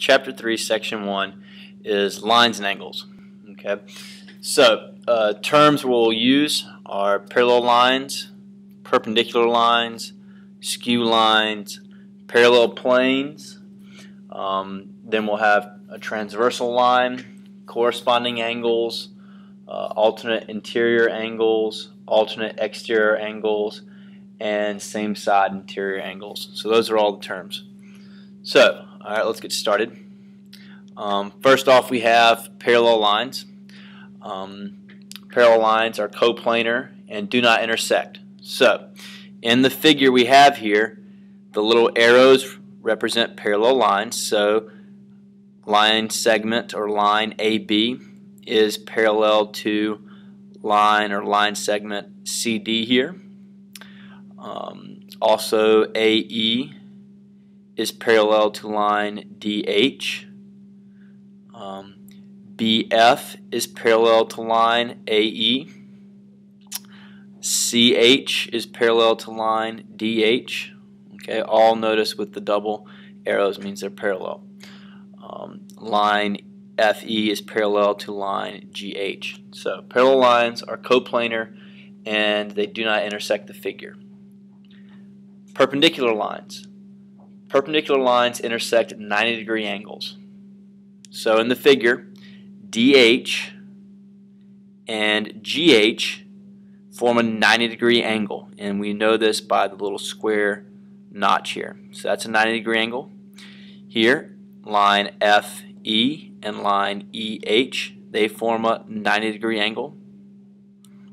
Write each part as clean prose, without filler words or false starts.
Chapter 3, Section 1 is lines and angles. Okay, so terms we'll use are parallel lines, perpendicular lines, skew lines, parallel planes. Then we'll have a transversal line, corresponding angles, alternate interior angles, alternate exterior angles, and same side interior angles. So those are all the terms. So, alright, let's get started. First off, we have parallel lines. Parallel lines are coplanar and do not intersect. So, in the figure we have here, the little arrows represent parallel lines. So, line segment or line AB is parallel to line or line segment CD here. Also, AE is parallel to line DH. BF is parallel to line AE. CH is parallel to line DH. Okay, all notice with the double arrows means they're parallel. Line FE is parallel to line GH. So parallel lines are coplanar and they do not intersect the figure. Perpendicular lines. Perpendicular lines intersect at 90-degree angles. So in the figure, DH and GH form a 90-degree angle, and we know this by the little square notch here. So that's a 90-degree angle. Here, line FE and line EH, they form a 90-degree angle.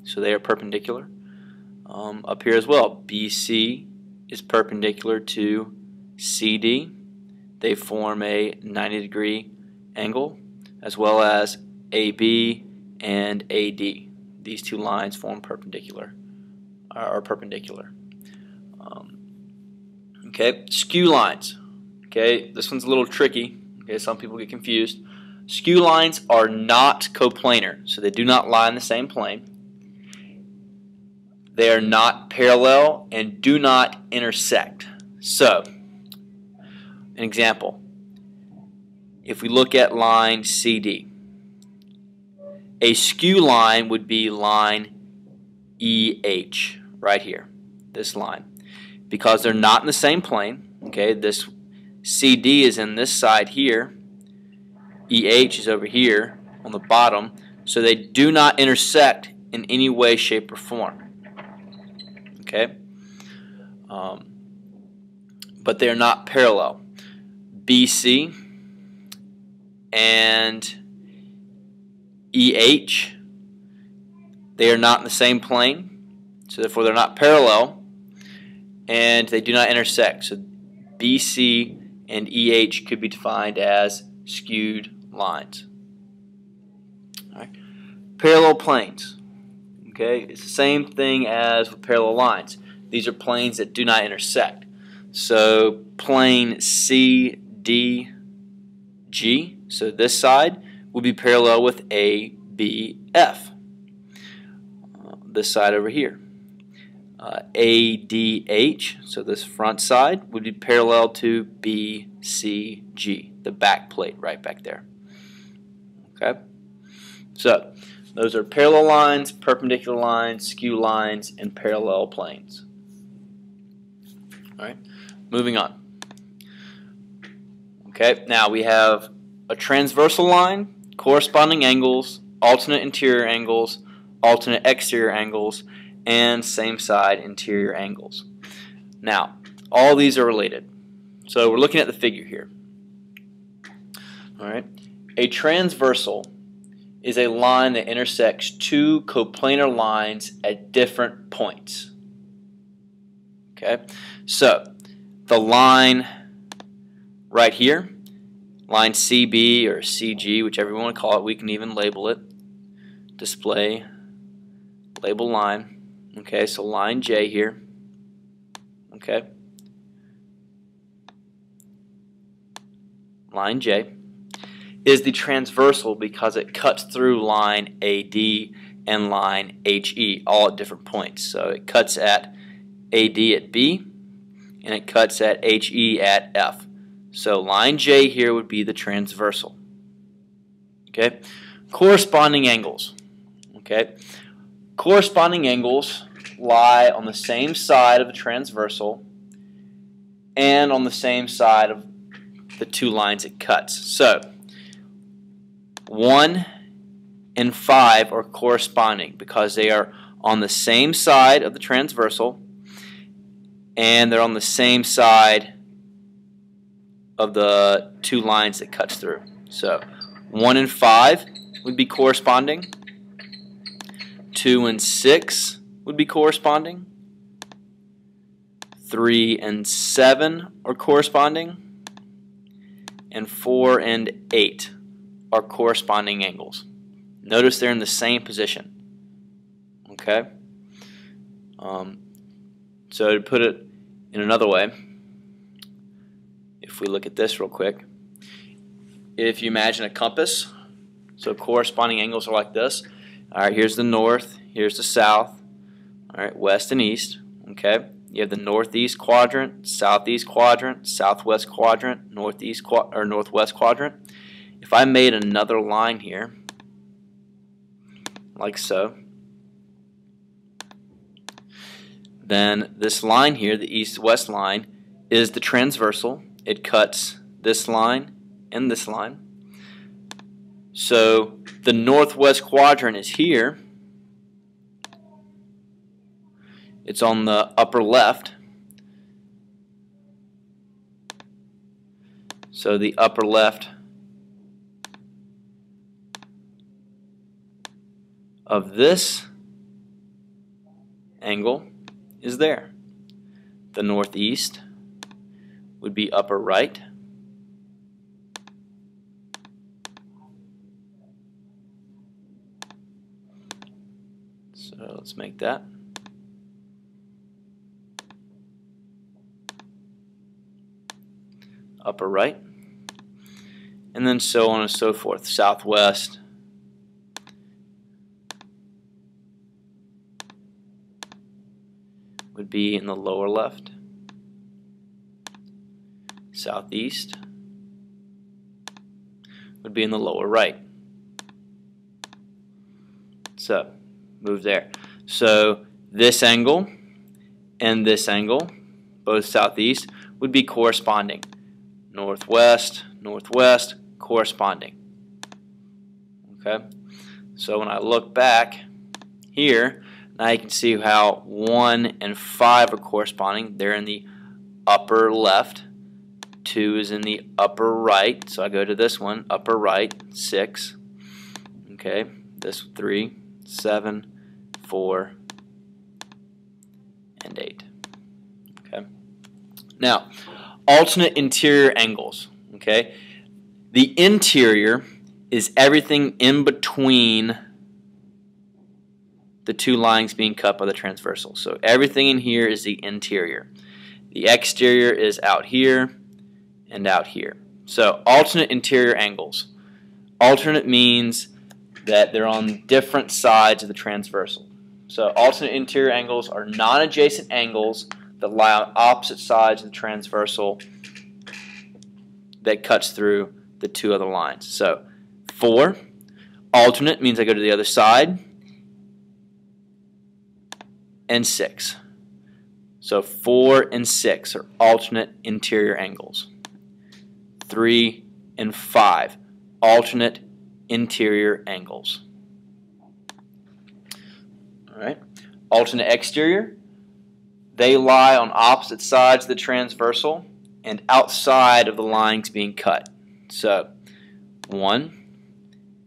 So they are perpendicular. Up here as well, BC is perpendicular to CD. They form a 90-degree angle, as well as AB and AD. These two lines form perpendicular, are perpendicular. Okay, skew lines. Okay, this one's a little tricky. Okay, some people get confused. Skew lines are not coplanar, so they do not lie in the same plane. They are not parallel and do not intersect. So, an example. If we look at line CD, a skew line would be line EH, right here, this line. Because they're not in the same plane, okay, this CD is in this side here, EH is over here on the bottom, so they do not intersect in any way, shape, or form. Okay? But they are not parallel. BC and EH, they are not in the same plane, so therefore they're not parallel, and they do not intersect. So BC and EH could be defined as skewed lines. All right. Parallel planes. Okay, it's the same thing as with parallel lines. These are planes that do not intersect. So plane CDG, so this side will be parallel with ABF. This side over here. ADH, so this front side, would be parallel to BCG, the back plate right back there. Okay, so those are parallel lines, perpendicular lines, skew lines, and parallel planes. All right, moving on. Okay, now we have a transversal line, corresponding angles, alternate interior angles, alternate exterior angles, and same side interior angles. Now, all these are related. So we're looking at the figure here. All right, a transversal is a line that intersects two coplanar lines at different points. Okay, so the line right here, line CB or CG, whichever you want to call it, we can even label it. Display, label line. Okay, so line J here. Okay, line J is the transversal because it cuts through line AD and line HE all at different points. So it cuts at AD at B and it cuts at HE at F. So line J here would be the transversal. Okay, corresponding angles. Okay, corresponding angles lie on the same side of the transversal and on the same side of the two lines it cuts. So 1 and 5 are corresponding because they are on the same side of the transversal and they're on the same side of the two lines it cuts through. So 1 and 5 would be corresponding. 2 and 6 would be corresponding. 3 and 7 are corresponding. And 4 and 8 are corresponding angles. Notice they're in the same position. Okay? So to put it in another way, if we look at this real quick, if you imagine a compass, so corresponding angles are like this. Alright, here's the north, here's the south, alright, west and east. Okay? You have the northeast quadrant, southeast quadrant, southwest quadrant, northwest quadrant. If I made another line here, like so, then this line here, the east-west line, is the transversal. It cuts this line and this line. So the northwest quadrant is here. It's on the upper left. So the upper left of this angle is there. The northeast would be upper right. So let's make that. Upper right, and then so on and so forth. Southwest, would be in the lower left. Southeast would be in the lower right. So move there. So this angle and this angle, both southeast, would be corresponding. Northwest, northwest, corresponding. Okay? So when I look back here, now you can see how 1 and 5 are corresponding. They're in the upper left. 2 is in the upper right. So I go to this one, upper right, 6. Okay, this 3, 7, 4, and 8. Okay. Now, alternate interior angles. Okay, the interior is everything in between the two lines being cut by the transversal. So everything in here is the interior. The exterior is out here and out here. So alternate interior angles. Alternate means that they're on different sides of the transversal. So alternate interior angles are non-adjacent angles that lie on opposite sides of the transversal that cuts through the two other lines. So 4, alternate means I go to the other side, and 6. So 4 and 6 are alternate interior angles. 3 and 5, alternate interior angles. Alright, alternate exterior, they lie on opposite sides of the transversal and outside of the lines being cut. So 1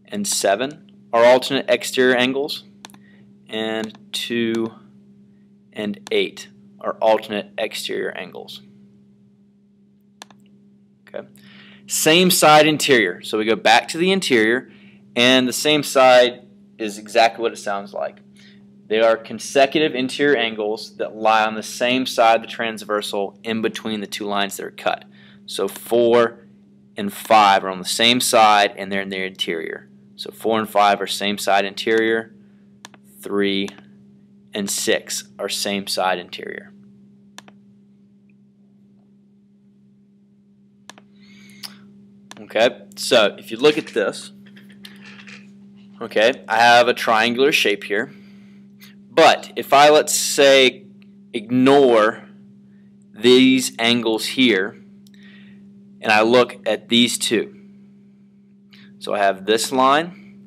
and 7 are alternate exterior angles, and 2 and 8 are alternate exterior angles. Okay. Same side interior. So we go back to the interior, and the same side is exactly what it sounds like. They are consecutive interior angles that lie on the same side of the transversal in between the two lines that are cut. So 4 and 5 are on the same side, and they're in their interior. So 4 and 5 are same side interior. 3 and 6 are same side interior. Okay, so if you look at this, okay, I have a triangular shape here. But if I, let's say, ignore these angles here, and I look at these two. So I have this line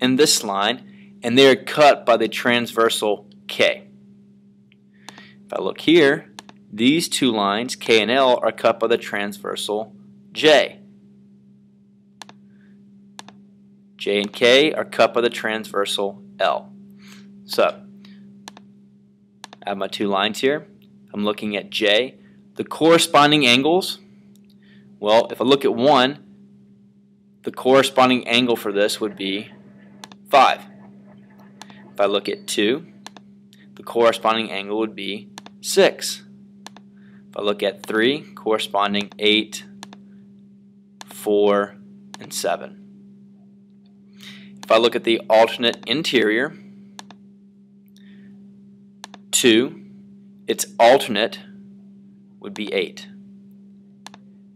and this line, and they're cut by the transversal K. If I look here, these two lines, K and L, are cut by the transversal J. J and K are cut by the transversal L. So I have my two lines here. I'm looking at J. The corresponding angles, well, if I look at one, the corresponding angle for this would be 5. If I look at 2, the corresponding angle would be 6. If I look at 3, corresponding 8, 4, and 7. If I look at the alternate interior, 2, its alternate would be 8.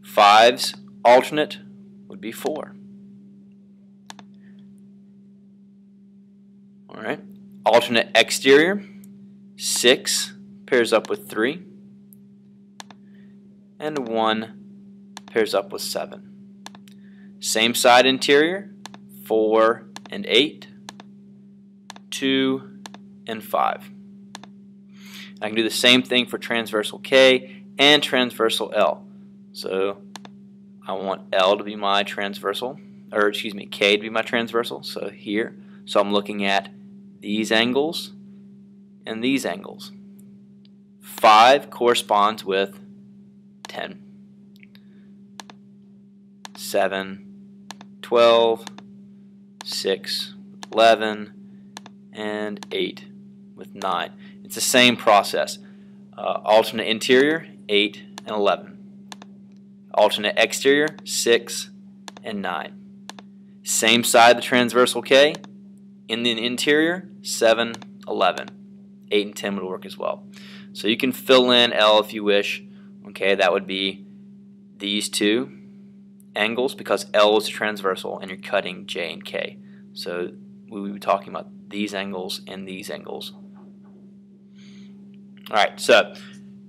5's alternate would be 4. Alright, alternate exterior, 6 pairs up with 3, and 1 pairs up with 7. Same side interior, 4 and 8, 2 and 5. I can do the same thing for transversal K and transversal L. So I want L to be my transversal, or excuse me, K to be my transversal. So here, so I'm looking at these angles and these angles. 5 corresponds with 10, 7, 12, 6, 11, and 8 with 9. It's the same process. Alternate interior, 8 and 11. Alternate exterior, 6 and 9. Same side, the transversal K. In the interior, 7, 11. 8 and 10 would work as well. So you can fill in L if you wish. Okay, that would be these two angles because L is transversal and you're cutting J and K. So we would be talking about these angles and these angles. Alright, so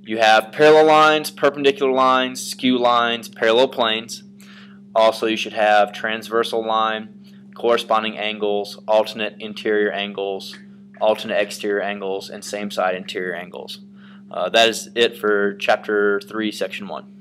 you have parallel lines, perpendicular lines, skew lines, parallel planes. Also, you should have transversal line, corresponding angles, alternate interior angles, alternate exterior angles, and same side interior angles. That is it for Chapter 3, Section 1.